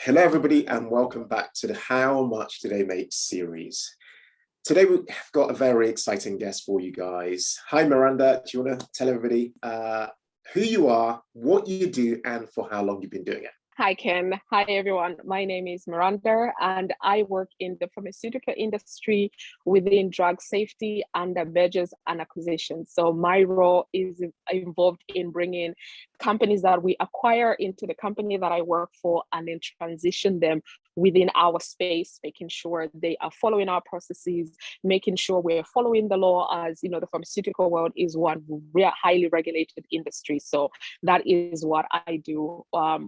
Hello, everybody, and welcome back to the How Much Do They Make series. Today, we've got a very exciting guest for you guys. Hi, Miranda. Do you want to tell everybody who you are, what you do, and for how long you've been doing it? Hi, Ken. Hi, everyone. My name is Miranda, and I work in the pharmaceutical industry within drug safety and mergers and acquisitions. So my role is involved in bringing companies that we acquire into the company that I work for and then transition them within our space, making sure they are following our processes, making sure we're following the law. As you know, the pharmaceutical world is one highly regulated industry. So that is what I do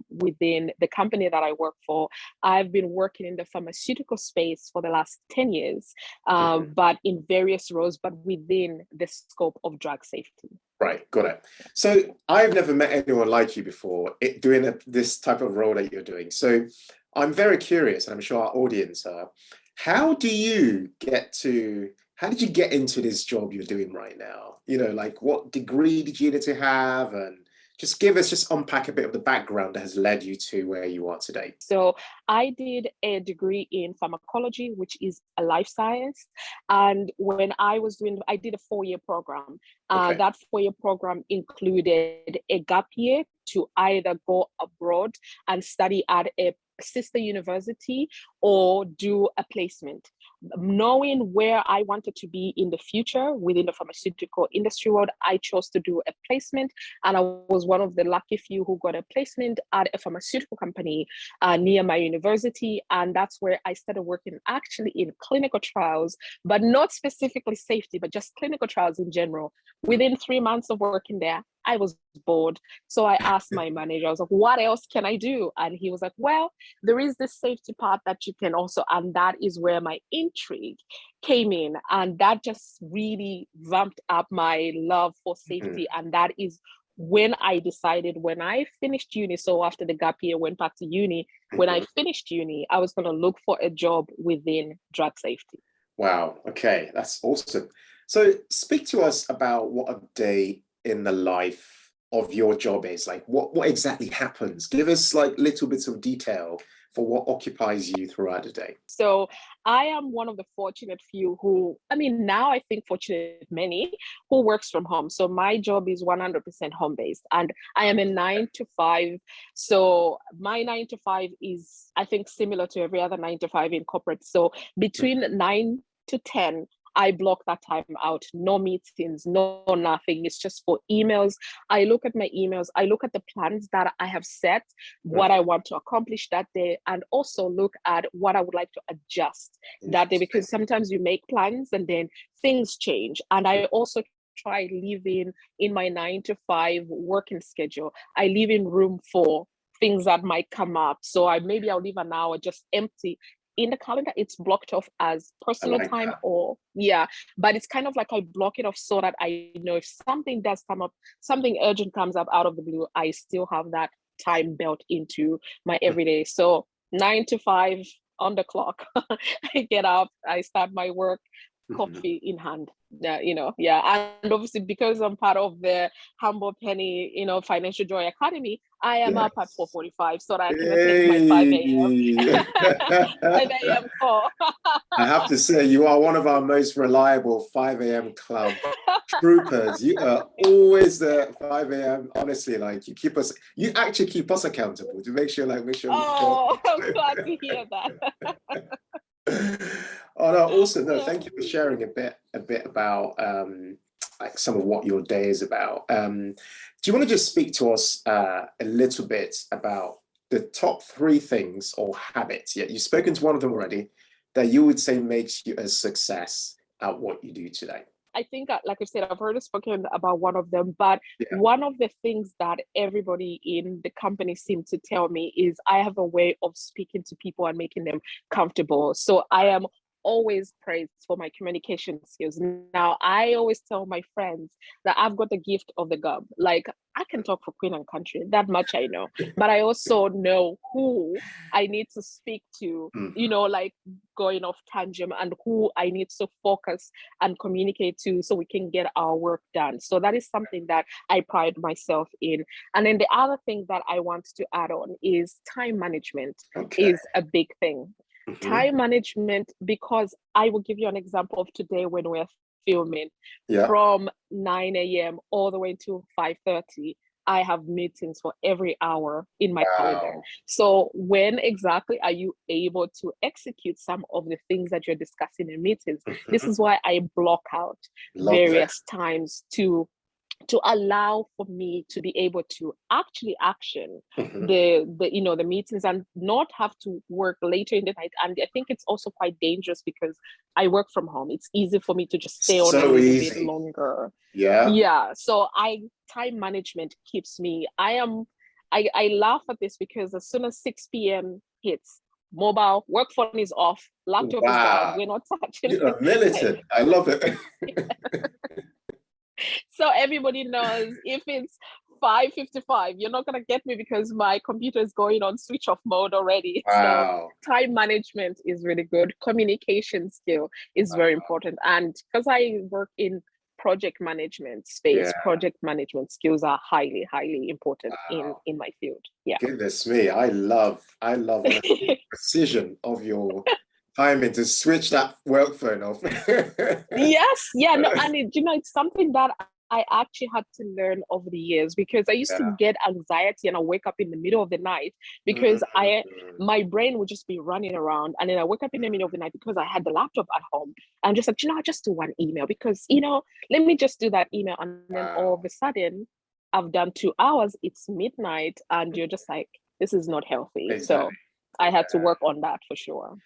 within the company that I work for. I've been working in the pharmaceutical space for the last 10 years, but in various roles, but within the scope of drug safety. Right, got it. So I've never met anyone like you before doing this type of role that you're doing. So I'm very curious, and I'm sure our audience are. How did you get into this job you're doing right now? You know, like what degree did you need to have, and just unpack a bit of the background that has led you to where you are today. So I did a degree in pharmacology, which is a life science. And when I did a 4-year program. Okay. That 4-year program included a gap year to either go abroad and study at a sister university or do a placement. Knowing where I wanted to be in the future within the pharmaceutical industry world, I chose to do a placement, and I was one of the lucky few who got a placement at a pharmaceutical company near my university. And that's where I started working actually in clinical trials, but not specifically safety, but just clinical trials in general. Within 3 months of working there, I was bored. So I asked my manager, I was like, what else can I do? And he was like, well, there is this safety part that you can also, and that is where my intrigue came in. And that just really vamped up my love for safety. And that is when I decided, when I finished uni, so after the gap year, went back to uni, when I finished uni, I was going to look for a job within drug safety. Wow. Okay, that's awesome. So speak to us about what a day in the life of your job is. Like what exactly happens? Give us like little bits of detail for what occupies you throughout the day. So I am one of the fortunate few who, now I think fortunate many who works from home. So my job is 100% home based, and I am a 9 to 5. So my 9 to 5 is, I think, similar to every other 9 to 5 in corporate. So between 9 to 10, I block that time out. No meetings, no nothing. It's just for emails. I look at my emails. I look at the plans that I have set, what I want to accomplish that day, and also look at what I would like to adjust that day, because sometimes you make plans and then things change. And I also try living in my 9 to 5 working schedule. I leave in room for things that might come up. So I'll leave an hour just empty in the calendar. It's blocked off as personal time but it's kind of like I block it off so that I know if something does come up, something urgent comes up out of the blue, I still have that time built into my everyday. So 9 to 5 on the clock. I get up, I start my work, coffee in hand. And obviously because I'm part of the Humble Penny, Financial Joy Academy, I am up at 4:45 so that I can take my 5 a.m. 5 a.m. call. I have to say, you are one of our most reliable 5 a.m. club troopers. You are always there at 5 a.m. Honestly, like you actually keep us accountable to make sure. Oh, I'm glad to hear that. Oh no, awesome. No, thank you for sharing a bit about like some of what your day is about. Do you want to just speak to us a little bit about the top 3 things or habits? Yeah, you've spoken to one of them already, that you would say makes you a success at what you do today. I think, like I said, I've already spoken about one of them, but one of the things that everybody in the company seems to tell me is I have a way of speaking to people and making them comfortable. So I am always praised for my communication skills. Now, I always tell my friends that I've got the gift of the gab. Like, I can talk for Queen and Country, that much I know. But I also know who I need to speak to, you know, like going off tangent, and who I need to focus and communicate to so we can get our work done. So that is something that I pride myself in. And then the other thing that I want to add on is time management is a big thing. Time management, because I will give you an example of today when we're filming. From 9 a.m. all the way to 5:30, I have meetings for every hour in my calendar. So when exactly are you able to execute some of the things that you're discussing in meetings? This is why I block out various times to allow for me to be able to actually action the you know, the meetings, and not have to work later in the night. And I think it's also quite dangerous because I work from home. It's easy for me to just stay on a little bit longer. So time management keeps me, I laugh at this because as soon as 6 p.m. hits, mobile work phone is off, laptop is down, we're not touching it. You're militant. I love it. So everybody knows if it's 5:55, you're not going to get me because my computer is going on switch off mode already. So time management is really good. Communication skill is very important. And because I work in project management space, project management skills are highly, highly important in my field. Goodness me, I love the precision of your timing to switch that work phone off. And you know, it's something that I actually had to learn over the years, because I used to get anxiety and I wake up in the middle of the night because my brain would just be running around, and then I wake up in the middle of the night because I had the laptop at home. I'm just like, you know, I'll just do one email because, you know, let me just do that email, and then all of a sudden I've done 2 hours, it's midnight, and you're just like, this is not healthy. So I had to work on that for sure.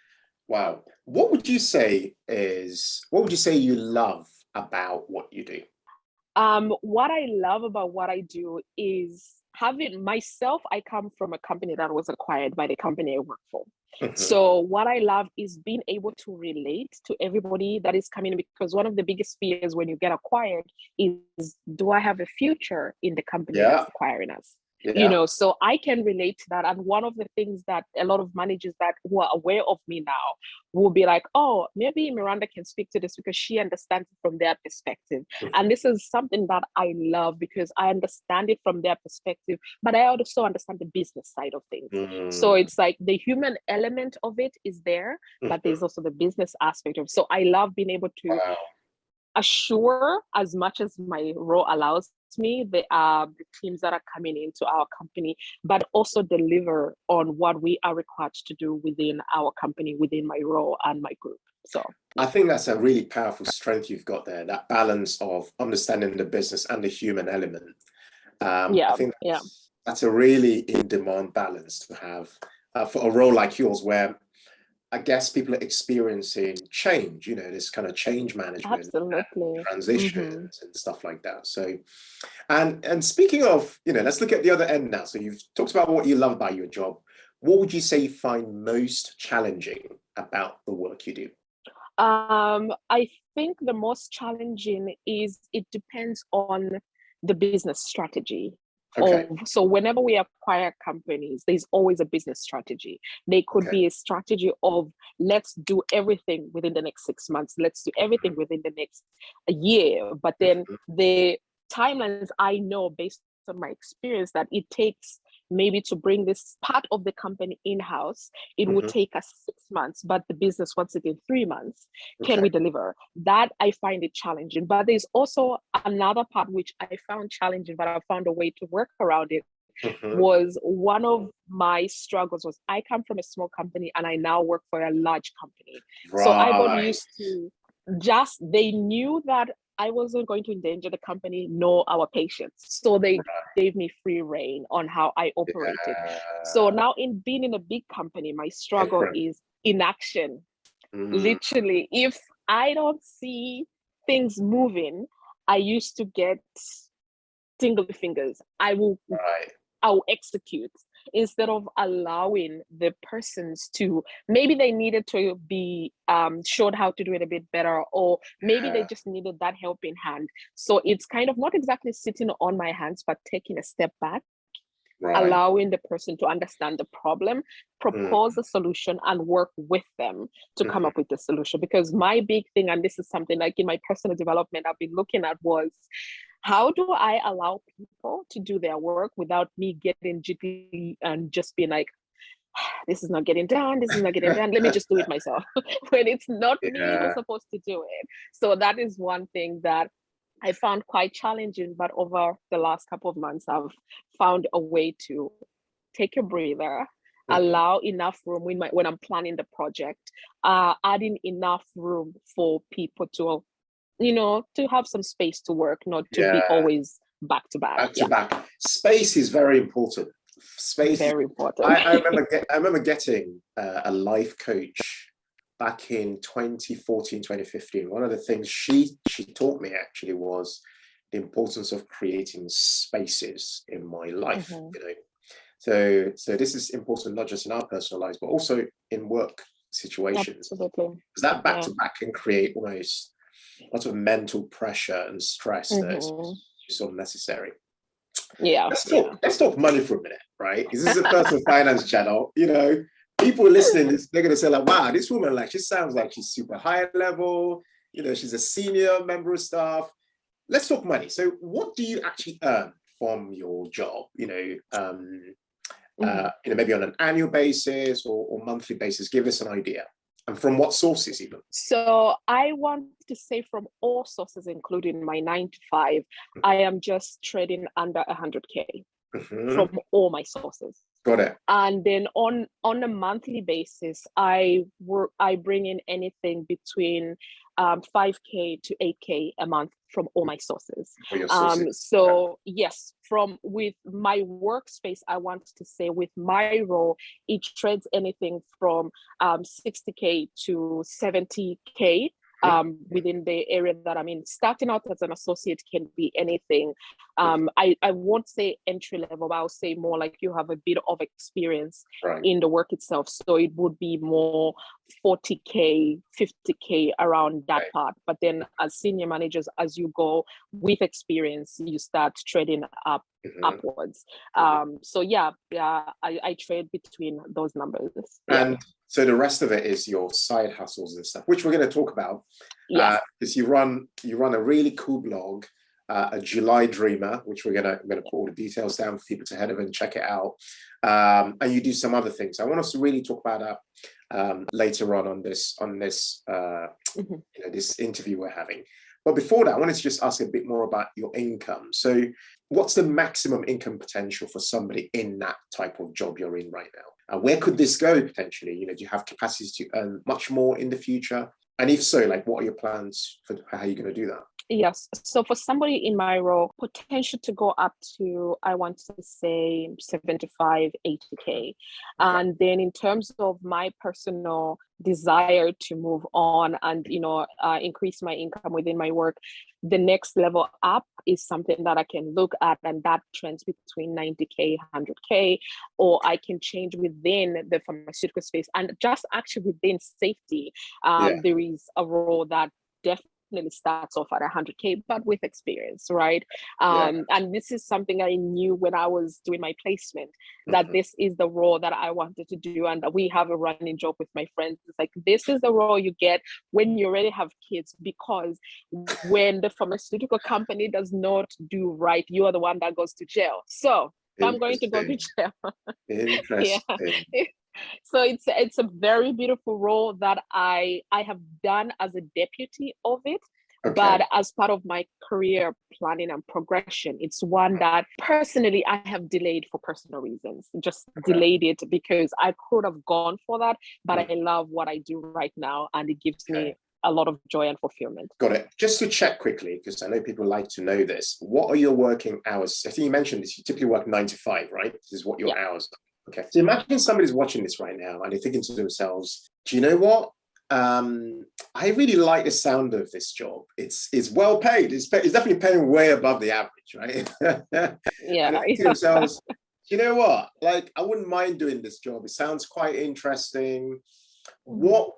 Wow. What would you say you love about what you do? What I love about what I do is having myself, I come from a company that was acquired by the company I work for. So what I love is being able to relate to everybody that is coming in, because one of the biggest fears when you get acquired is, do I have a future in the company that's acquiring us? You know, so I can relate to that. And one of the things that a lot of managers that who are aware of me now will be like, oh, maybe Miranda can speak to this because she understands it from their perspective. And this is something that I love because I understand it from their perspective, but I also understand the business side of things. So it's like the human element of it is there, but there's also the business aspect of it. So I love being able to assure, as much as my role allows me, the teams that are coming into our company, but also deliver on what we are required to do within our company, within my role and my group. So I think that's a really powerful strength you've got there, that balance of understanding the business and the human element. I think that's a really in-demand balance to have for a role like yours, where I guess people are experiencing change, you know, this kind of change management, transitions and stuff like that. So, and speaking of, you know, let's look at the other end now. So you've talked about what you love about your job. What would you say you find most challenging about the work you do? I think the most challenging is it depends on the business strategy. So whenever we acquire companies, there's always a business strategy. There could be a strategy of, let's do everything within the next 6 months, let's do everything within the next year. But then the timelines, I know based on my experience, that it takes maybe to bring this part of the company in-house, it would take us 6 months, but the business wants it in 3 months. Can we deliver? That I find it challenging. But there's also another part which I found challenging, but I found a way to work around it. Was one of my struggles was I come from a small company and I now work for a large company. So I got used to they knew that I wasn't going to endanger the company nor our patients. So they gave me free reign on how I operated. So now in being in a big company, my struggle is inaction. Literally, if I don't see things moving, I used to get tingly fingers. I'll execute. instead of allowing the persons to, maybe they needed to be showed how to do it a bit better, or maybe they just needed that helping hand. So it's kind of not exactly sitting on my hands, but taking a step back, allowing the person to understand the problem, propose a solution, and work with them to come up with the solution. Because my big thing, and this is something like in my personal development I've been looking at, was how do I allow people to do their work without me getting jittery and just being like, this is not getting done, this is not getting done, let me just do it myself, when it's not me who's supposed to do it. So that is one thing that I found quite challenging, but over the last couple of months, I've found a way to take a breather, allow enough room when I'm planning the project, adding enough room for people to, to have some space to work, not to be always back to back. Back to back. Space is very important. Space. Very important. I remember getting a life coach back in 2014, 2015. One of the things she taught me actually was the importance of creating spaces in my life. So this is important not just in our personal lives, but also in work situations. Absolutely. Because that back to back can create almost lots of mental pressure and stress that's sort of necessary. Let's talk money for a minute, right? This is a personal finance channel. People listening, they're going to say like, wow, this woman, like, she sounds like she's super high level, she's a senior member of staff. Let's talk money. So what do you actually earn from your job? Maybe on an annual basis or monthly basis. Give us an idea. And from what sources even? So I want to say from all sources, including my 9 to 5, I am just trading under 100K from all my sources. Got it. And then on a monthly basis, I bring in anything between 5K to 8K a month from all my sources. Yes, with my workspace, I want to say with my role, it trades anything from 60K to 70K. Within the area that I'm in. Starting out as an associate can be anything. I won't say entry level, but I'll say more like you have a bit of experience in the work itself. So it would be more 40K, 50K around that part. But then as senior managers, as you go with experience, you start trading upwards. I trade between those numbers. And so the rest of it is your side hustles and stuff, which we're going to talk about. Because you run a really cool blog, a July Dreamer, which we're gonna put all the details down for people to head over and check it out. And you do some other things. I want us to really talk about that later on this this interview we're having. But before that, I wanted to just ask a bit more about your income. So what's the maximum income potential for somebody in that type of job you're in right now? Where could this go potentially? Do you have capacity to earn much more in the future? And if so, like, what are your plans for how you're going to do that? Yes. So for somebody in my role, potential to go up to, I want to say 75, 80K. And then in terms of my personal desire to move on and, increase my income within my work, the next level up is something that I can look at, and that trends between 90K, 100K, or I can change within the pharmaceutical space. And just actually within safety, there is a role that definitely starts off at 100K, but with experience, right? And this is something I knew when I was doing my placement, that this is the role that I wanted to do. And we have a running joke with my friends. It's like, this is the role you get when you already have kids, because when the pharmaceutical company does not do right, you are the one that goes to jail. So I'm going to go to jail. Interesting. So it's a very beautiful role that I have done as a deputy of it. But as part of my career planning and progression, it's one that personally I have delayed for personal reasons. Just delayed it because I could have gone for that, but I love what I do right now, and it gives me a lot of joy and fulfillment. Got it. Just to check quickly, because I know people like to know this, what are your working hours? I think you mentioned this, you typically work 9 to 5, right? This is what your hours are. Okay. So imagine somebody's watching this right now and they're thinking to themselves, do you know what? I really like the sound of this job. It's well paid. It's definitely paying way above the average, right? And they think to themselves, you know what? Like, I wouldn't mind doing this job. It sounds quite interesting. What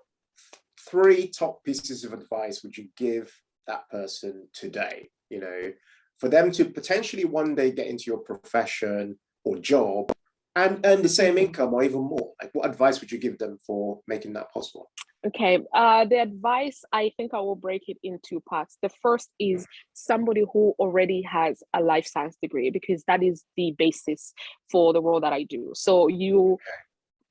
three top pieces of advice would you give that person today, you know, for them to potentially one day get into your profession or job and earn the same income or even more? Like, what advice would you give them for making that possible? Okay, the advice, I think I will break it in two parts. The first is somebody who already has a life science degree, because that is the basis for the role that I do. So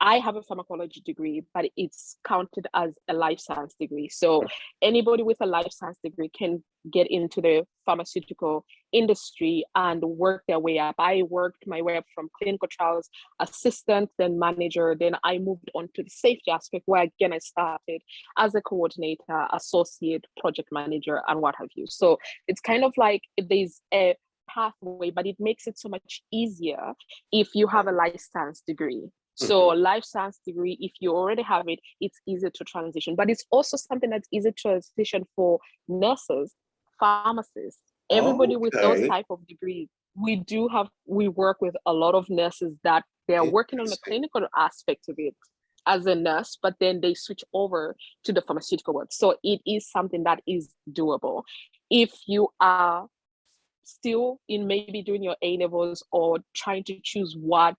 I have a pharmacology degree, but it's counted as a life science degree. So anybody with a life science degree can get into the pharmaceutical industry and work their way up. I worked my way up from clinical trials assistant, then manager. Then I moved on to the safety aspect, where again, I started as a coordinator, associate, project manager, and what have you. So it's kind of like there's a pathway, but it makes it so much easier if you have a life science degree. So life science degree, if you already have it, it's easier to transition. But it's also something that's easy to transition for nurses, pharmacists, everybody with those type of degrees. We work with a lot of nurses that they're working on the clinical aspect of it as a nurse, but then they switch over to the pharmaceutical world. So it is something that is doable. If you are still in maybe doing your A-levels or trying to choose what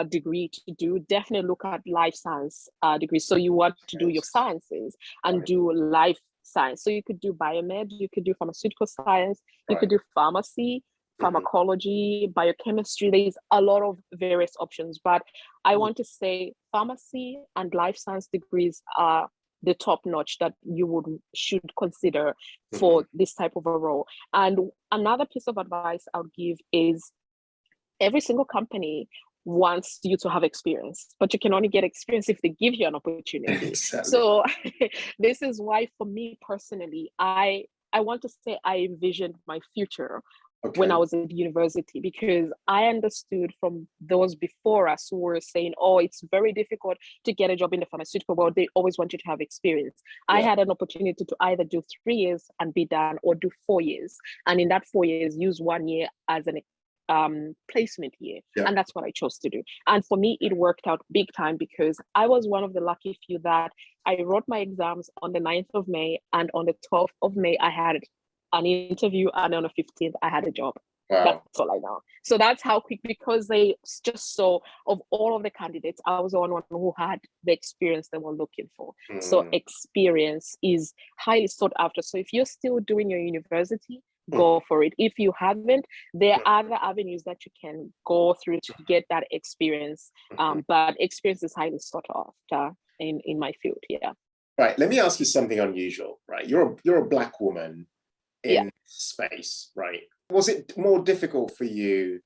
degree to do, definitely look at life science degrees. So you want to do your sciences and do life science. So you could do biomed, you could do pharmaceutical science, you could do pharmacy, pharmacology, biochemistry. There's a lot of various options, but I want to say pharmacy and life science degrees are the top notch that you should consider for this type of a role. And another piece of advice I would give is every single company wants you to have experience, but you can only get experience if they give you an opportunity. Exactly. So this is why, for me personally, I want to say I envisioned my future when I was at university, because I understood from those before us who were saying, oh, it's very difficult to get a job in the pharmaceutical world. They always want you to have experience. I had an opportunity to either do 3 years and be done, or do 4 years. And in that 4 years, use 1 year as an placement year. And that's what I chose to do. And for me, it worked out big time, because I was one of the lucky few that I wrote my exams on the 9th of May, and on the 12th of May, I had an interview, and on the 15th, I had a job. Wow. That's all I know. So that's how quick, because they just saw, of all of the candidates, I was the one who had the experience they were looking for. So experience is highly sought after. So if you're still doing your university, go for it. If you haven't, there are other avenues that you can go through to get that experience. But experience is highly sought after in my field. Yeah. Right. Let me ask you something unusual. Right. You're a Black woman in space, right? Was it more difficult for you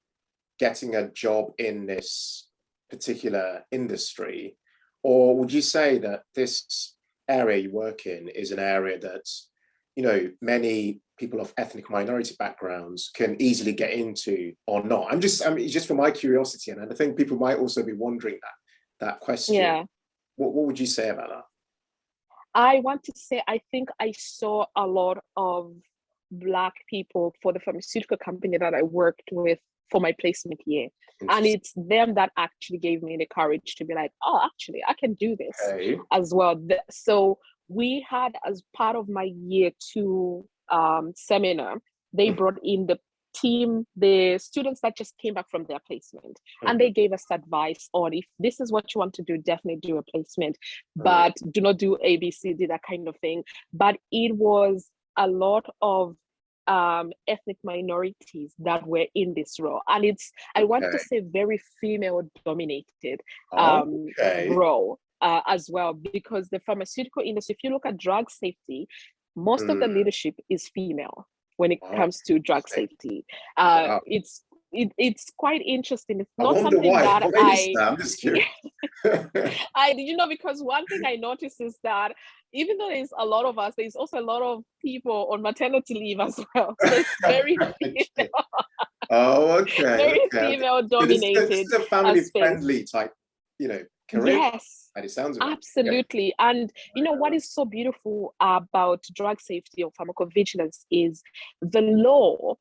getting a job in this particular industry, or would you say that this area you work in is an area that, you know, many people of ethnic minority backgrounds can easily get into, or not? I mean, just for my curiosity, and I think people might also be wondering that question. Yeah. What would you say about that? I want to say, I think I saw a lot of Black people for the pharmaceutical company that I worked with for my placement year. And it's them that actually gave me the courage to be like, oh, actually, I can do this as well. So we had, as part of my year 2 seminar, they brought in the students that just came back from their placement, and they gave us advice on, if this is what you want to do, definitely do a placement, but do not do A, B, C, D, that kind of thing. But it was a lot of ethnic minorities that were in this role, and I want to say very female dominated role as well, because the pharmaceutical industry, if you look at drug safety, most of the leadership is female when it comes to drug safety. It's quite interesting. It's not something that I'm just curious. Because one thing I noticed is that even though there's a lot of us, there's also a lot of people on maternity leave as well. So it's very female. Very female dominated. It's a family-friendly type, career. Yes. And it sounds absolutely. And what is so beautiful about drug safety or pharmacovigilance is the law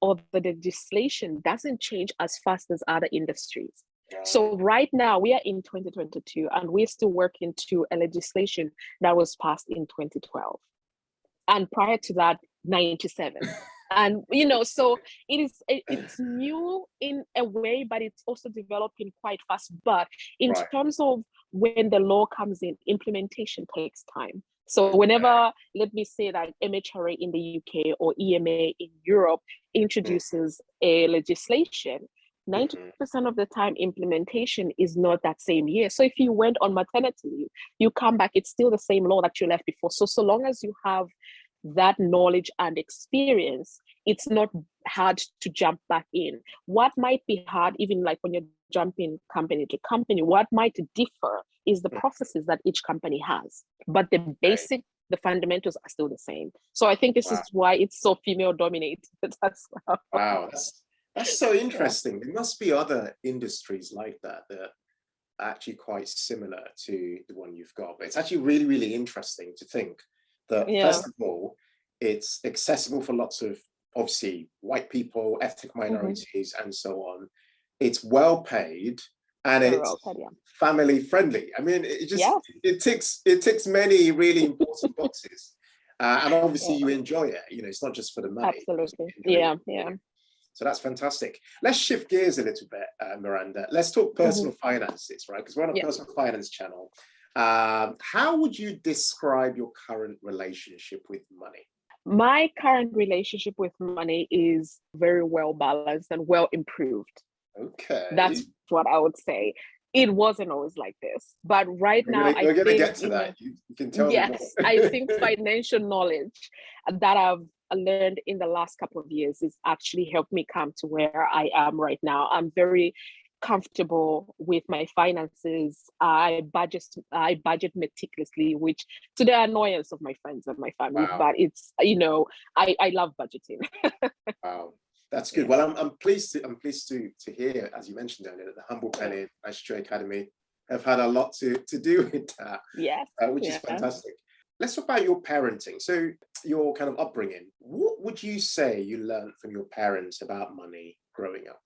or the legislation doesn't change as fast as other industries. So right now we are in 2022 and we're still working to a legislation that was passed in 2012. And prior to that, 97. And so it's new in a way, but it's also developing quite fast. But in terms of when the law comes in, implementation takes time. So whenever, let me say that MHRA in the UK or EMA in Europe introduces a legislation, 90% of the time implementation is not that same year. So if you went on maternity leave, you come back, it's still the same law that you left before. So long as you have that knowledge and experience, it's not hard to jump back in. What might be hard, even like when you're jumping company to company, what might differ is the processes that each company has, but the the fundamentals are still the same. So I think this is why it's so female dominated as well. Wow, that's so interesting. There must be other industries like that are actually quite similar to the one you've got, but it's actually really, really interesting to think that first of all, it's accessible for lots of, obviously, white people, ethnic minorities, and so on. It's well paid and it's family friendly. I mean, it ticks many really important boxes. And obviously you enjoy it. It's not just for the money. Absolutely. Yeah. So that's fantastic. Let's shift gears a little bit, Miranda. Let's talk personal finances, right? Because we're on a personal finance channel. How would you describe your current relationship with money? My current relationship with money is very well balanced and well improved. Okay. That's what I would say. It wasn't always like this, but right now we're going to get to that. You can tell me more. I think financial knowledge that I've learned in the last couple of years has actually helped me come to where I am right now. I'm very comfortable with my finances. I budget meticulously, which to the annoyance of my friends and my family, but it's I love budgeting. Wow, that's good. Well, I'm pleased to hear, as you mentioned earlier, that the Humble Penny Financial Academy have had a lot to do with that. Yes, which is fantastic. Let's talk about your parenting. So your kind of upbringing. What would you say you learned from your parents about money growing up?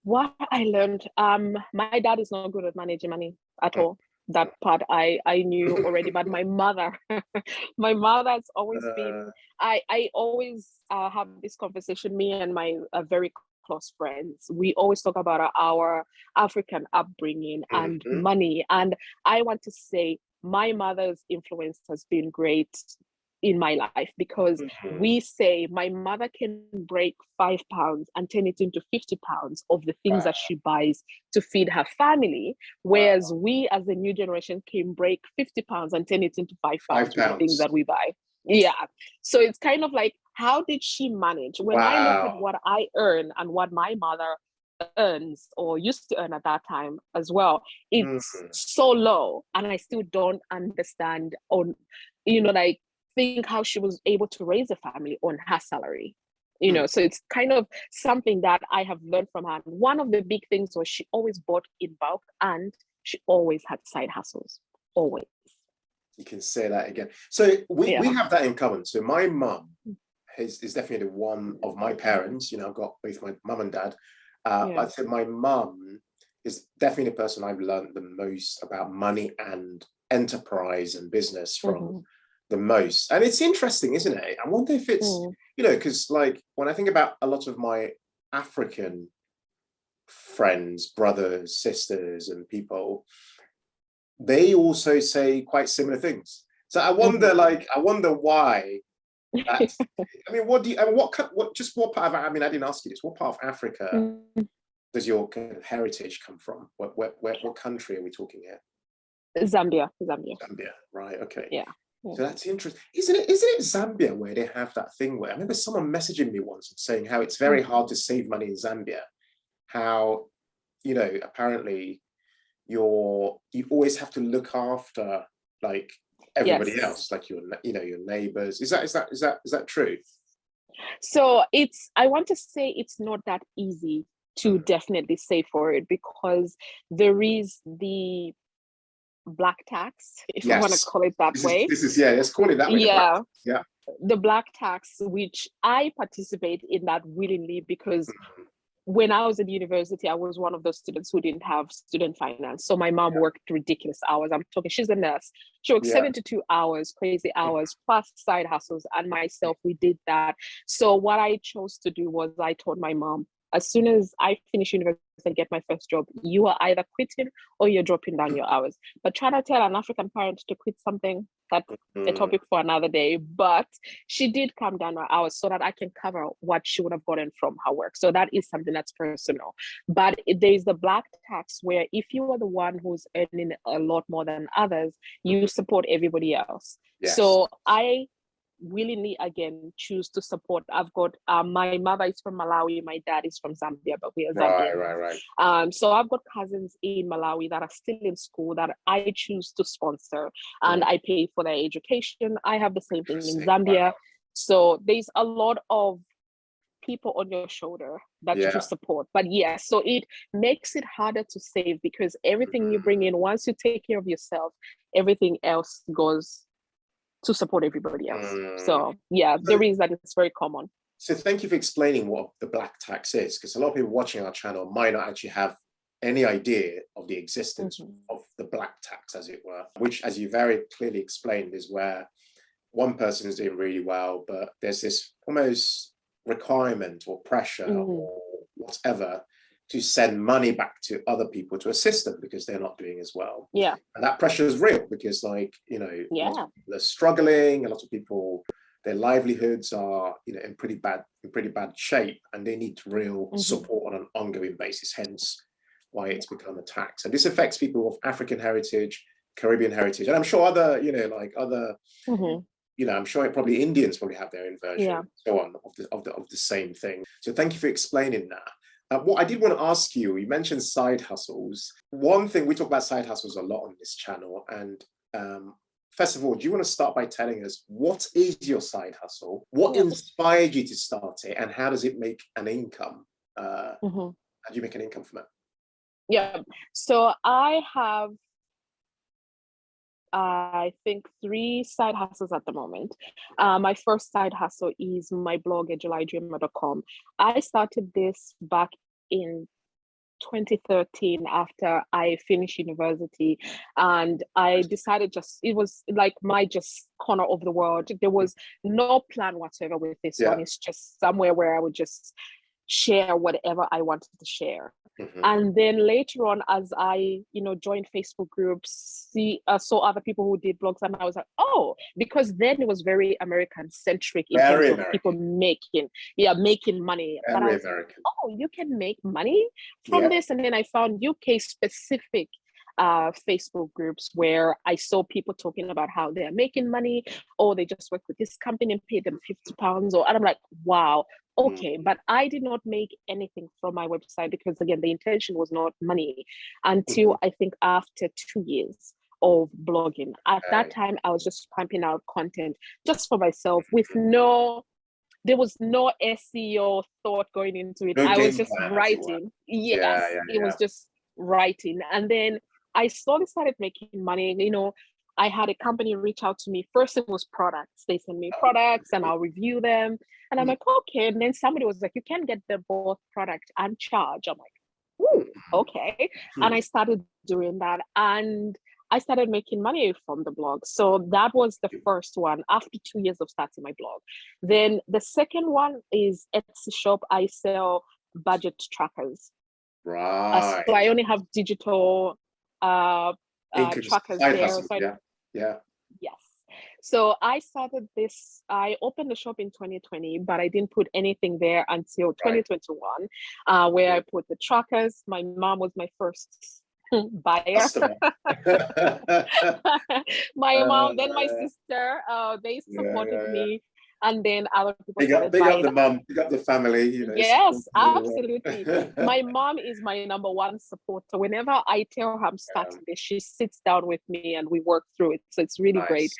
What I learned, my dad is not good at managing money at all. That part I knew already, but my mother has always been, I always have this conversation, me and my very close friends, we always talk about our African upbringing and money. And I want to say my mother's influence has been great in my life, because we say my mother can break £5 and turn it into £50 of the things that she buys to feed her family, whereas we as a new generation can break £50 and turn it into £5 of the things that we buy. So it's kind of like, how did she manage? When I look at what I earn and what my mother earns or used to earn at that time as well, it's so low, and I still don't understand think how she was able to raise a family on her salary. So it's kind of something that I have learned from her. One of the big things was she always bought in bulk, and she always had side hustles, always. You can say that again. So we have that in common. So my mum is definitely one of my parents. I've got both my mum and dad. I'd say my mum is definitely the person I've learned the most about money and enterprise and business from. The most. And it's interesting, isn't it? I wonder if it's because like when I think about a lot of my African friends, brothers, sisters, and people, they also say quite similar things. So I wonder why that's, I mean, what part of, I mean, I didn't ask you this, what part of Africa does your kind of heritage come from? What country are we talking here? Zambia, right? Okay. Yeah. So that's interesting. Isn't it Zambia where they have that thing where I remember someone messaging me once and saying how it's very hard to save money in Zambia. How, apparently you always have to look after like everybody else, like your neighbors. Is that true? So I want to say it's not that easy to definitely save for it, because there is the black tax, if you want to call it that way. Let's call it that way. the black tax, which I participate in that willingly because when I was in university, I was one of those students who didn't have student finance. So my mom worked ridiculous hours. I'm talking, she's a nurse. She worked 72 hours, crazy hours, plus side hustles. And myself, we did that. So what I chose to do was I told my mom, as soon as I finish university and get my first job, you are either quitting or you're dropping down your hours. But try to tell an African parent to quit something, that's a topic for another day. But she did come down her hours so that I can cover what she would have gotten from her work. So that is something that's personal. But there's the black tax where if you are the one who's earning a lot more than others, you support everybody else. Yes. So I willingly again choose to support. I've got my mother is from Malawi, my dad is from Zambia, but we are Zambian. Right. So I've got cousins in Malawi that are still in school that I choose to sponsor, and I pay for their education. I have the same thing in Zambia. So there's a lot of people on your shoulder that you support. But so it makes it harder to save because everything you bring in, once you take care of yourself, everything else goes to support everybody else. So there is that. It's very common. So thank you for explaining what the black tax is, because a lot of people watching our channel might not actually have any idea of the existence of the black tax, as it were, which, as you very clearly explained, is where one person is doing really well, but there's this almost requirement or pressure or whatever to send money back to other people to assist them because they're not doing as well. Yeah. And that pressure is real because, like, you know, they're struggling. A lot of people, their livelihoods are, you know, in pretty bad shape, and they need real support on an ongoing basis, hence why it's become a tax. And this affects people of African heritage, Caribbean heritage, and I'm sure other, you know, like other, you know, I'm sure probably Indians probably have their own version, so on, of the same thing. So thank you for explaining that. What I did want to ask you, you mentioned side hustles. One thing, we talk about side hustles a lot on this channel. And first of all, do you want to start by telling us what is your side hustle? What inspired you to start it? And how does it make an income? How do you make an income from it? Yeah, so I have, I think, 3 side hustles at the moment. My first side hustle is my blog at julydreamer.com. I started this back in 2013 after I finished university, and I decided it was like my just corner of the world. There was no plan whatsoever with this one. It's just somewhere where I would just share whatever I wanted to share. And then later on, as I, you know, joined Facebook groups, saw other people who did blogs, and I was like, oh, because then it was very American centric in terms of people making money. But I was like, oh, you can make money from this. And then I found UK specific Facebook groups where I saw people talking about how they're making money, or they just work with this company and pay them £50, and I'm like, wow. Okay, but I did not make anything from my website because, again, the intention was not money until I think after 2 years of blogging. At that time, I was just pumping out content just for myself with there was no SEO thought going into it. I was just writing. It was just writing. And then I slowly started making money. You know, I had a company reach out to me. First, it was products. They send me products and I'll review them. And I'm like, okay. And then somebody was like, you can get the both product and charge. I'm like, ooh, okay. And I started doing that. And I started making money from the blog. So that was the first one after 2 years of starting my blog. Then the second one is Etsy shop. I sell budget trackers. Right. So I only have digital trackers there. So yes. So I started this, I opened the shop in 2020, but I didn't put anything there until 2021, where I put the trackers. My mom was my first buyer. My mom, then my sister, they supported me. And then other people big up the mom, big up the family, you know. Yes, absolutely. My mom is my number one supporter. Whenever I tell her I'm starting this, she sits down with me and we work through it. So it's really great.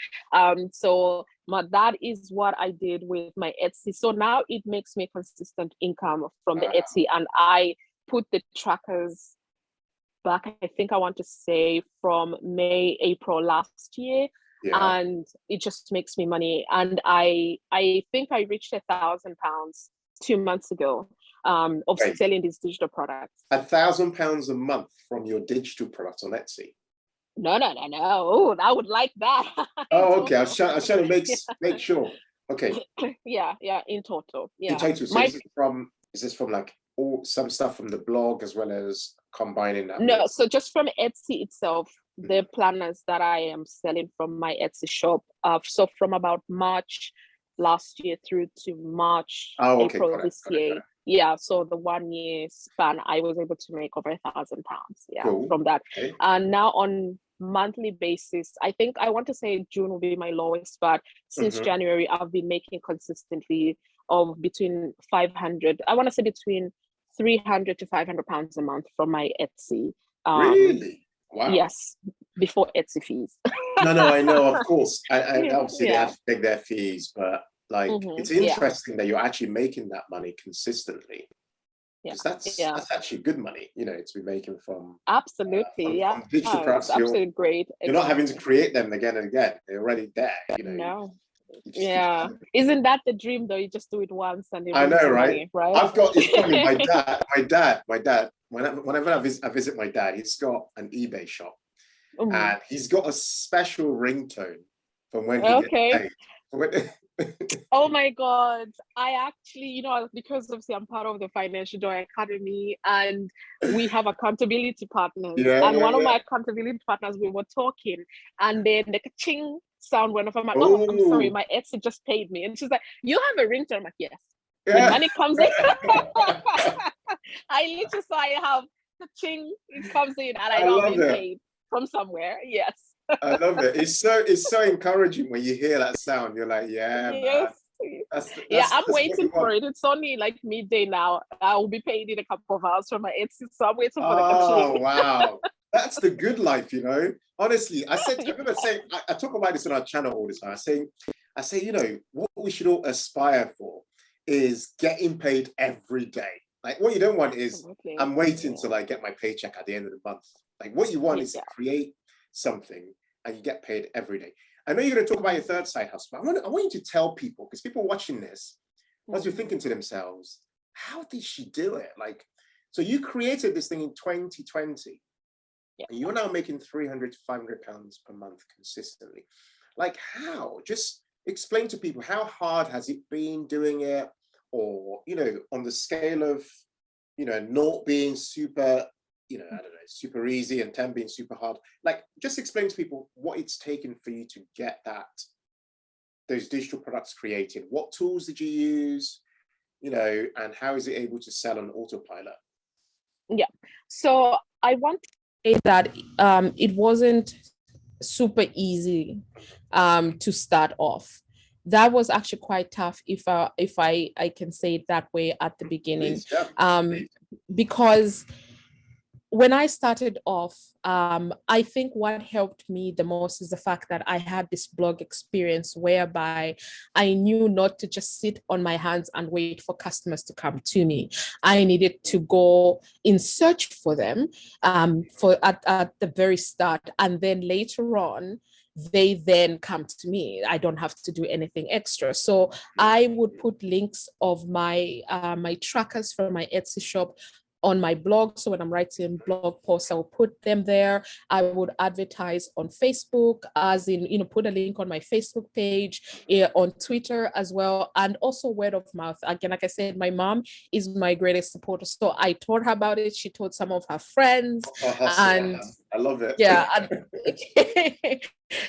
So that is what I did with my Etsy. So now it makes me consistent income from the Etsy, and I put the trackers back, I think I want to say from May, April last year. Yeah. and it just makes me money. And I think I reached £1,000 2 months ago of Wait, selling these digital products. £1,000 a month from your digital products on Etsy? No. Oh, I would like that. Oh, okay. I was trying to make sure. Okay. Yeah, in total. In Yeah. total. So is this from like some stuff from the blog as well as combining that? No, so just from Etsy itself, the planners that I am selling from my Etsy shop. So from about March last year through to March, Okay, April got this it. year. Yeah, so the 1 year span, I was able to make over £1,000. Yeah, cool. from that. Okay. And now on monthly basis, I think I want to say June will be my lowest, but since January, I've been making consistently of between 500. I want to say between 300 to £500 a month from my Etsy. Really? Wow. Yes, before Etsy fees. No, I know, of course. I obviously they have to take their fees, but like it's interesting that you're actually making that money consistently. Because that's actually good money, to be making from absolutely from digital products. It's absolutely great. You're not having to create them again and again. They're already there. No. Yeah, isn't that the dream though? You just do it once and I know, right? Right. It's funny. My dad. Whenever I visit my dad, he's got an eBay shop, and he's got a special ringtone from when he gets paid. Oh my God. I actually, because obviously I'm part of the Financial Joy Academy and we have accountability partners. One of my accountability partners, we were talking and then the ka-ching sound went off. I'm like, oh, I'm sorry, my Etsy just paid me. And she's like, you have a ringtone? I'm like, yes. When money comes in, I literally say I have the ching, it comes in and I know I'm being paid from somewhere. Yes. I love it. It's so encouraging when you hear that sound. You're like, man. I'm waiting for it. It's only like midday now. I will be paid in a couple of hours from my Etsy, so I'm waiting for the ka-ching. Oh wow, that's the good life, Honestly, I remember saying, I talk about this on our channel all the time. I say, what we should all aspire for is getting paid every day. Like what you don't want is I'm waiting till I get my paycheck at the end of the month. Like what you want is to create something and you get paid every day. I know you're going to talk about your third side hustle, but I want you to tell people, because people watching this, once you're thinking to themselves, how did she do it? Like, so you created this thing in 2020, and you're now making 300 to 500 pounds per month consistently. Like how? Just explain to people, how hard has it been doing it? Or, on the scale of, 0 being super, I don't know, super easy and 10 being super hard. Like, just explain to people what it's taken for you to get those digital products created. What tools did you use, and how is it able to sell on autopilot? Yeah. So I want to say that it wasn't super easy to start off. That was actually quite tough, if I can say it that way at the beginning. Because when I started off, I think what helped me the most is the fact that I had this blog experience whereby I knew not to just sit on my hands and wait for customers to come to me. I needed to go in search for them at the very start. And then later on, they then come to me. I don't have to do anything extra. So I would put links of my trackers from my Etsy shop on my blog. So when I'm writing blog posts, I will put them there. I would advertise on Facebook, as in, put a link on my Facebook page, on Twitter as well, and also word of mouth. Again, like I said, my mom is my greatest supporter. So I told her about it. She told some of her friends. And I love it. Yeah. And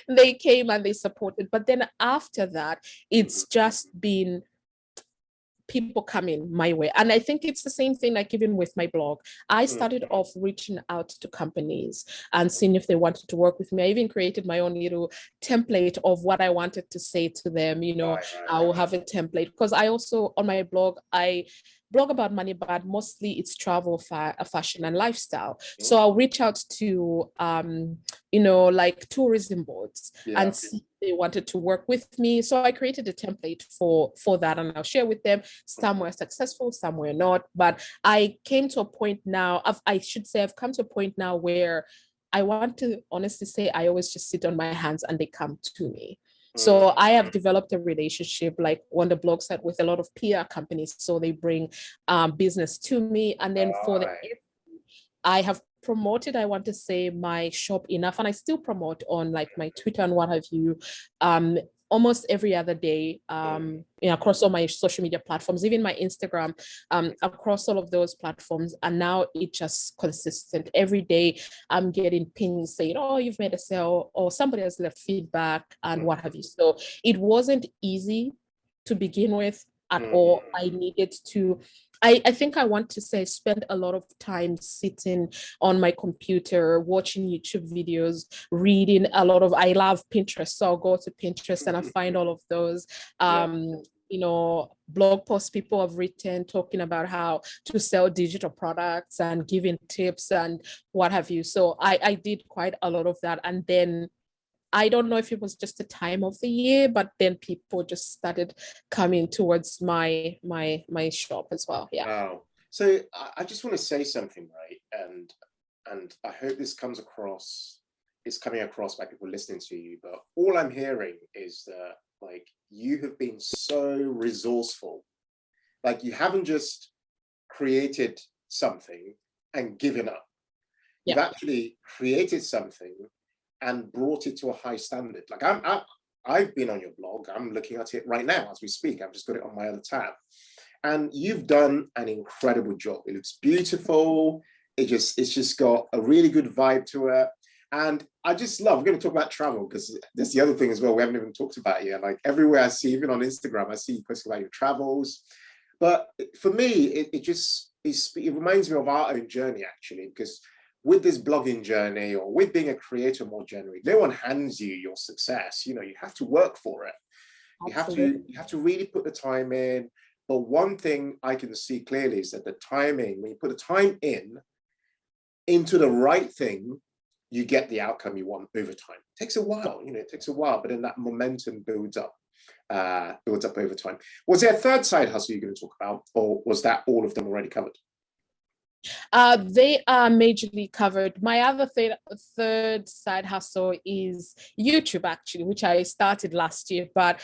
they came and they supported. But then after that, it's just been people coming my way. And I think it's the same thing, like even with my blog. I started off reaching out to companies and seeing if they wanted to work with me. I even created my own little template of what I wanted to say to them. I will have a template, because I also, on my blog, I blog about money, but mostly it's travel, fashion and lifestyle. So I'll reach out to like tourism boards and see if they wanted to work with me. So I created a template for that, and I'll share with them. Some were successful, some were not, but I came to a point now, I've come to a point now where I want to honestly say I always just sit on my hands and they come to me. So I have developed a relationship like on the blog site with a lot of PR companies. So they bring business to me. And then for the I have promoted, I want to say, my shop enough, and I still promote on like my Twitter and what have you, almost every other day, across all my social media platforms, even my Instagram, across all of those platforms. And now it's just consistent. Every day I'm getting pings saying, oh, you've made a sale, or somebody has left feedback and what have you. So it wasn't easy to begin with at all. I needed to, I think I want to say, spend a lot of time sitting on my computer, watching YouTube videos, reading a lot of, I love Pinterest. So I'll go to Pinterest and I find all of those, blog posts people have written talking about how to sell digital products and giving tips and what have you. So I did quite a lot of that. And then I don't know if it was just the time of the year, but then people just started coming towards my shop as well. Yeah. Wow. So I just want to say something, right? And I hope this comes across, it's coming across by people listening to you, but all I'm hearing is that like you have been so resourceful. Like you haven't just created something and given up. You've actually created something and brought it to a high standard. Like I've been on your blog. I'm looking at it right now as we speak. I've just got it on my other tab, and you've done an incredible job. It looks beautiful. It's just got a really good vibe to it. And I just love, we're going to talk about travel because that's the other thing as well. We haven't even talked about it yet. Like everywhere I see, even on Instagram, I see you posting about your travels. But for me, it reminds me of our own journey actually, because with this blogging journey or with being a creator more generally, no one hands you your success. You have to work for it. You have to really put the time in. But one thing I can see clearly is that the timing, when you put the time into the right thing, you get the outcome you want over time. It takes a while, it takes a while, but then that momentum builds up over time. Was there a third side hustle you're going to talk about, or was that all of them already covered? They are majorly covered. My other third side hustle is YouTube, actually, which I started last year, but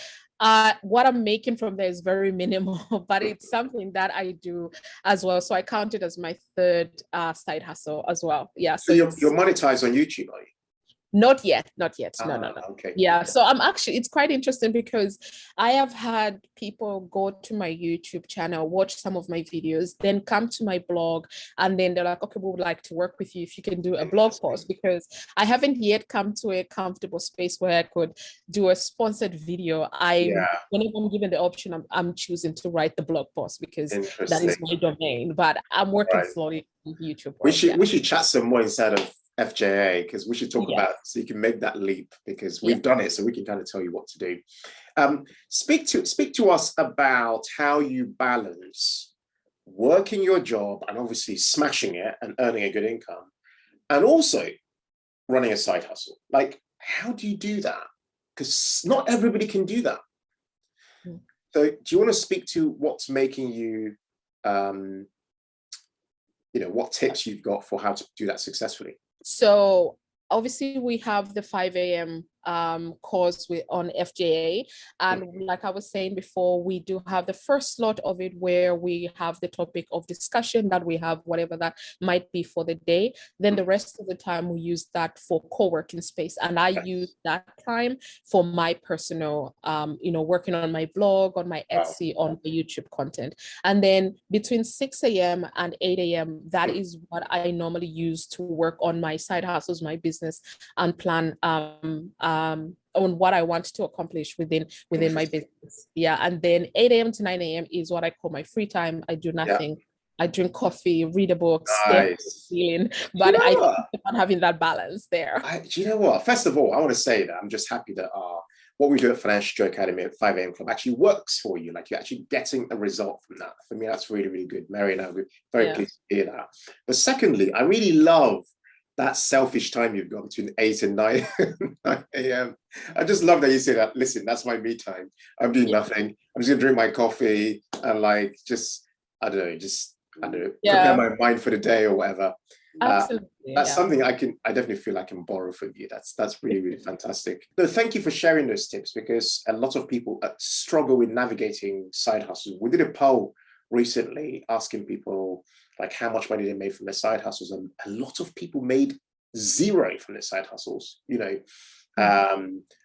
what I'm making from there is very minimal, but it's something that I do as well. So I count it as my third side hustle as well. Yeah. So you're monetized on YouTube, are you? Not yet. No. Okay. Yeah. So it's quite interesting because I have had people go to my YouTube channel, watch some of my videos, then come to my blog, and then they're like, okay, we would like to work with you if you can do a blog post, because I haven't yet come to a comfortable space where I could do a sponsored video. Whenever I'm given the option, I'm choosing to write the blog post because that is my domain, but I'm working slowly with YouTube. We should chat some more inside of FJA, because we should talk about, so you can make that leap, because we've done it, so we can kind of tell you what to do. Speak to us about how you balance working your job and obviously smashing it and earning a good income, and also running a side hustle. Like, how do you do that? Because not everybody can do that. So do you want to speak to what's making you, what tips you've got for how to do that successfully? So obviously we have the 5 a.m. course on FJA, and like I was saying before, we do have the first slot of it where we have the topic of discussion that we have, whatever that might be for the day. Then the rest of the time we use that for co-working space, and I use that time for my personal working on my blog, on my Etsy, on the YouTube content. And then between 6 a.m. and 8 a.m. that is what I normally use to work on my side hustles, my business, and plan on what I want to accomplish within my business. Yeah. And then 8 a.m. to 9 a.m. is what I call my free time. I do nothing. I drink coffee, read a book, stay feeling, but I keep on having that balance there. Do you know what? First of all, I want to say that I'm just happy that what we do at Financial Joe Academy at 5 a.m. Club actually works for you. Like, you're actually getting a result from that. For me, that's really, really good. Mary and I were very pleased to hear that. But secondly, I really love that selfish time you've got between 8 and 9 a.m. I just love that you say that. Listen, that's my me time. I'm doing nothing. I'm just gonna drink my coffee and just I don't know, prepare Yeah, my mind for the day or whatever. absolutely. That's Yeah. something I definitely feel I can borrow from you. That's really, really fantastic. No, thank you for sharing those tips, because a lot of people struggle with navigating side hustles. We did a poll recently asking people like how much money they made from their side hustles, and a lot of people made zero from their side hustles, you know,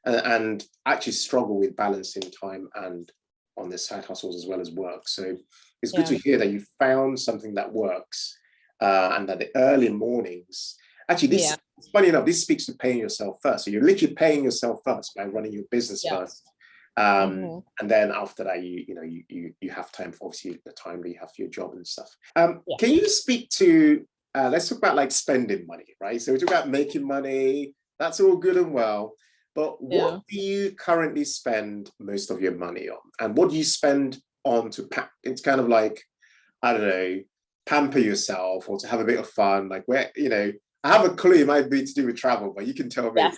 and actually struggle with balancing time and on their side hustles as well as work. So it's good to hear that you found something that works, and that the early mornings, actually this, funny enough, this speaks to paying yourself first. So you're literally paying yourself first by running your business first. And then after that, you have time for obviously the time that you have for your job and stuff. Can you speak to, let's talk about like spending money, right? So we talk about making money, that's all good and well, but what do you currently spend most of your money on? And what do you spend on to pack? It's kind of like, I don't know, pamper yourself or to have a bit of fun, like where, you know, I have a clue it might be to do with travel, but you can tell me.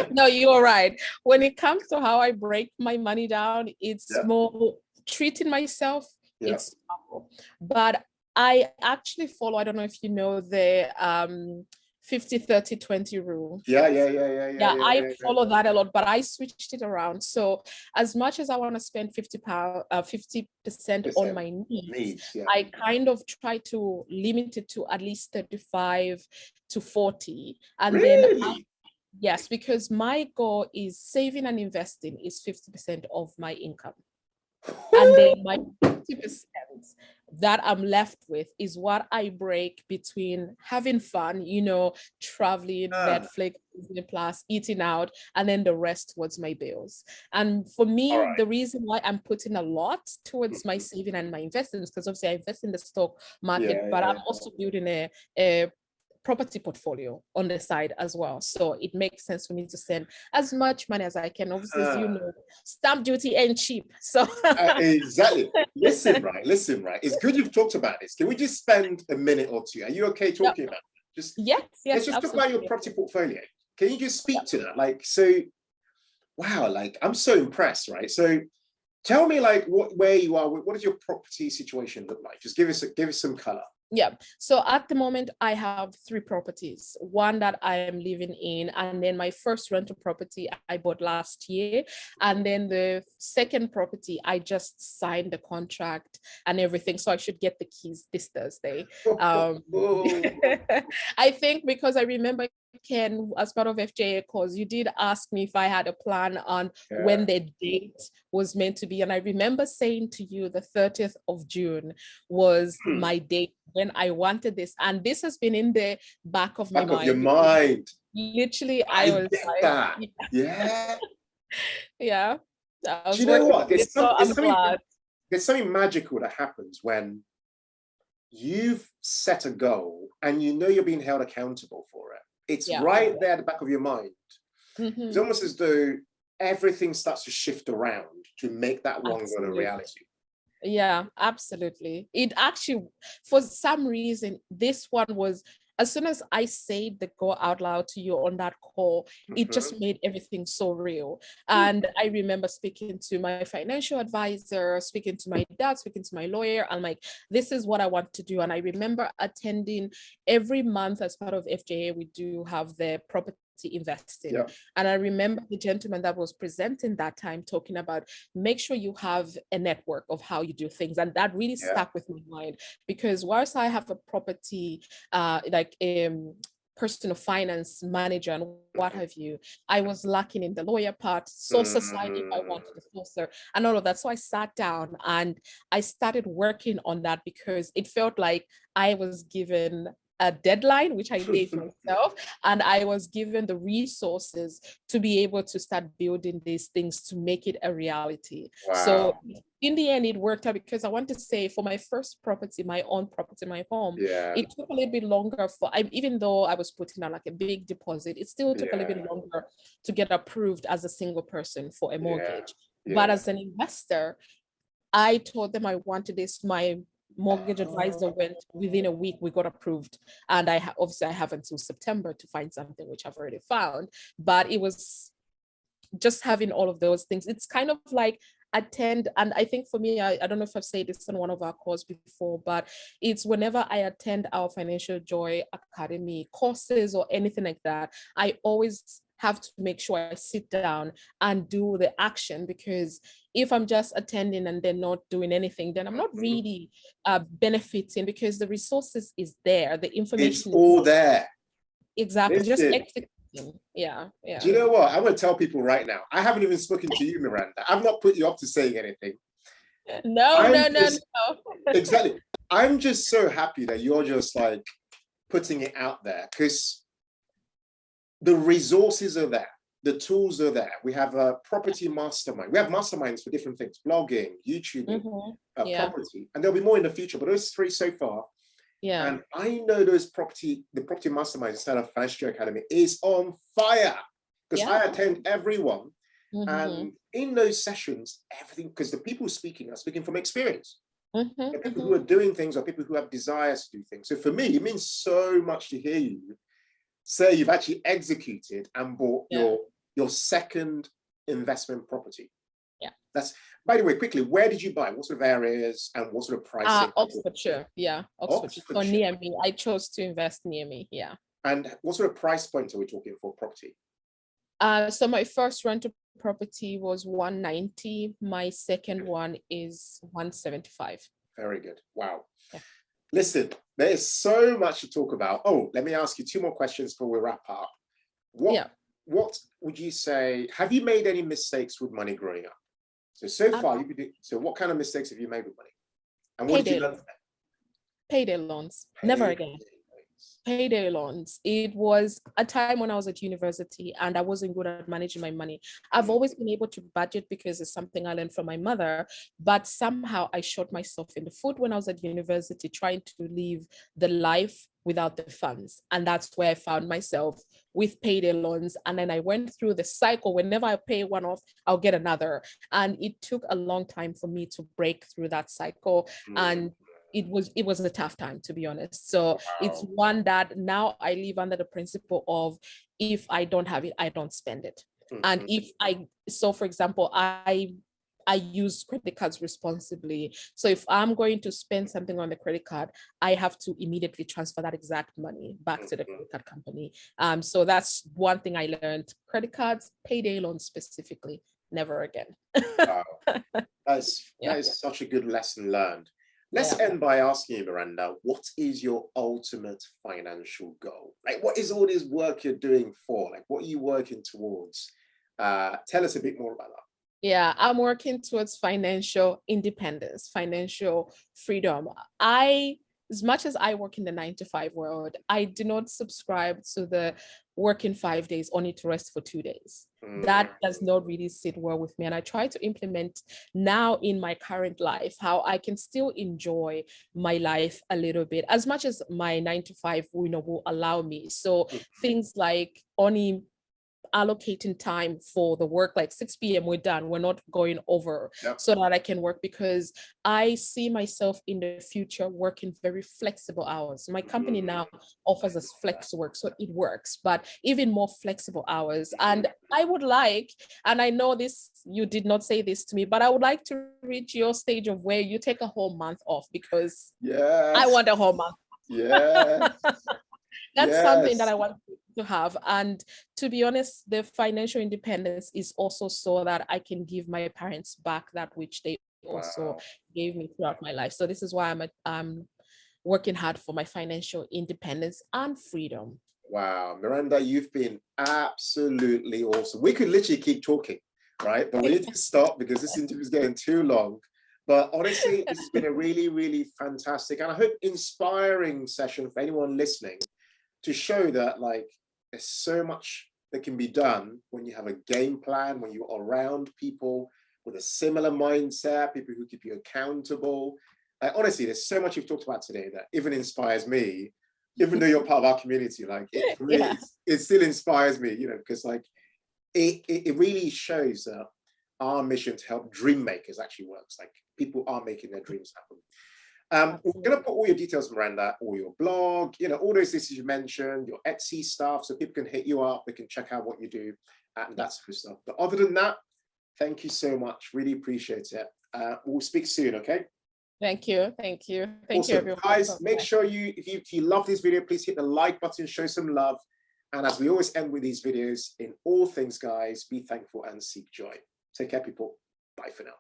No, you're right. When it comes to how I break my money down, it's more treating myself. It's travel. But I actually follow, I don't know if you know the 50-30-20 rule. Yeah, I follow that a lot, but I switched it around. So as much as I want to spend 50% on my needs, I kind of try to limit it to at least 35 to 40. And then yes, because my goal is saving and investing is 50% of my income. And then my 50% that I'm left with is what I break between having fun, you know, traveling, Netflix, Disney Plus, eating out, and then the rest towards my bills. And for me, the reason why I'm putting a lot towards my saving and my investing is because obviously I invest in the stock market, but I'm also building a property portfolio on the side as well. So it makes sense for me to send as much money as I can. Obviously, as you know, stamp duty ain't cheap. So exactly. Listen, right. It's good you've talked about this. Can we just spend a minute or two? Are you okay talking about it? Just yes, let's just talk about your property portfolio. Can you just speak to that? Like, so wow, like I'm so impressed, right? So tell me like where you are, what does your property situation look like? Just give us some color. Yeah. So at the moment, I have 3 properties, one that I am living in, and then my first rental property I bought last year. And then the second property, I just signed the contract and everything. So I should get the keys this Thursday. I think because I remember, Ken, as part of FJA calls, you did ask me if I had a plan on when the date was meant to be. And I remember saying to you the 30th of June was my date when I wanted this. And this has been in the back of my mind. Your mind. Literally, I was like, that. Yeah. Yeah. Do you know what? There's something magical that happens when you've set a goal and you know you're being held accountable for it. It's right there at the back of your mind. It's almost as though everything starts to shift around to make that one goal a reality. Yeah, absolutely. It actually, for some reason, this one was, as soon as I said the goal out loud to you on that call, it just made everything so real. And I remember speaking to my financial advisor, speaking to my dad, speaking to my lawyer. I'm like, this is what I want to do. And I remember attending every month as part of FJA, we do have the property investing. And I remember the gentleman that was presenting that time talking about make sure you have a network of how you do things. And that really stuck with my mind, because whilst I have a property like personal finance manager and what have you, I was lacking in the lawyer part, social side if I wanted a sponsor and all of that. So I sat down and I started working on that, because it felt like I was given a deadline, which I gave myself, and I was given the resources to be able to start building these things to make it a reality. So in the end, it worked out, because I want to say for my first property, my own property, my home, it took a little bit longer even though I was putting on like a big deposit, it still took a little bit longer to get approved as a single person for a mortgage. But as an investor, I told them I wanted this. My mortgage advisor went within a week, we got approved. And obviously I have until September to find something, which I've already found. But it was just having all of those things. It's kind of like attend, and I think for me, I don't know if I've said this on one of our calls before, but it's whenever I attend our Financial Joy Academy courses or anything like that, I always have to make sure I sit down and do the action, because if I'm just attending and then not doing anything, then I'm not really benefiting, because the resources is there, the information It's all is there. exactly, just Listen, executing. Yeah. do you know what? I'm going to tell people right now. I haven't even spoken to you, Miranda. I've not put you up to saying anything. No. Exactly. I'm just so happy that you're just like putting it out there, because the resources are there. The tools are there. We have a property mastermind. We have masterminds for different things: blogging, YouTubing, property. And there'll be more in the future, but those 3 so far. Yeah. And I know the property mastermind instead of Financial Academy is on fire, because I attend every one. And in those sessions, everything, because the people speaking are speaking from experience. The people who are doing things are people who have desires to do things. So for me, it means so much to hear you say you've actually executed and bought your second investment property. Yeah. That's, by the way, quickly, where did you buy? What sort of areas and what sort of pricing? Oxfordshire. Yeah, Oxfordshire. So near me. I chose to invest near me. Yeah. And what sort of price point are we talking for property? So my first rental property was 190. My second one is 175. Very good. Wow. Yeah. Listen, there is so much to talk about. Oh, let me ask you 2 more questions before we wrap up. What would you say, have you made any mistakes with money growing up? So far, so what kind of mistakes have you made with money? And what did you learn from that? Payday loans. Never again. Payday loans. It was a time when I was at university and I wasn't good at managing my money. I've always been able to budget because it's something I learned from my mother, but somehow I shot myself in the foot when I was at university trying to live the life without the funds. And that's where I found myself with payday loans. And then I went through the cycle. Whenever I pay one off, I'll get another. And it took a long time for me to break through that cycle. And it was a tough time, to be honest. So it's one that now I live under the principle of, if I don't have it, I don't spend it. And if for example, I use credit cards responsibly. So if I'm going to spend something on the credit card, I have to immediately transfer that exact money back to the credit card company. So that's one thing I learned. Credit cards, payday loans specifically, never again. Wow. That is such a good lesson learned. Let's end by asking you, Miranda, what is your ultimate financial goal? Like, what is all this work you're doing for? Like, what are you working towards? Tell us a bit more about that. Yeah, I'm working towards financial independence, financial freedom. As much as I work in the 9-to-5 world, I do not subscribe to the working 5 days only to rest for 2 days. That does not really sit well with me. And I try to implement now in my current life how I can still enjoy my life a little bit, as much as my 9-to-5 will allow me. So things like only allocating time for the work, like 6 p.m. we're done, we're not going over, so that I can work, because I see myself in the future working very flexible hours. My company now offers us flex work, so it works, but even more flexible hours. And I would like, and I know this, you did not say this to me, but I would like to reach your stage of where you take a whole month off, because I want a whole month. That's something that I want to have. And to be honest, the financial independence is also so that I can give my parents back that which they also gave me throughout my life. So this is why I'm working hard for my financial independence and freedom. Wow, Miranda, you've been absolutely awesome. We could literally keep talking, right? But we need to stop because this interview is getting too long. But honestly, it's been a really, really fantastic and I hope inspiring session for anyone listening, to show that like there's so much that can be done when you have a game plan, when you're around people with a similar mindset, people who keep you accountable. Honestly, there's so much you've talked about today that even inspires me, even though you're part of our community. Like it really, it still inspires me, because like it really shows that our mission to help dream makers actually works. Like people are making their dreams happen. We're going to put all your details, Miranda, or your blog, all those things you mentioned, your Etsy stuff, so people can hit you up, they can check out what you do, and that sort of stuff. But other than that, Thank you so much. Really appreciate it. We'll speak soon, okay? Thank you. Thank you. Thank Awesome. you, everyone. Guys, make sure if you love this video, please hit the like button, show some love. And as we always end with these videos, in all things, guys, be thankful and seek joy. Take care, people. Bye for now.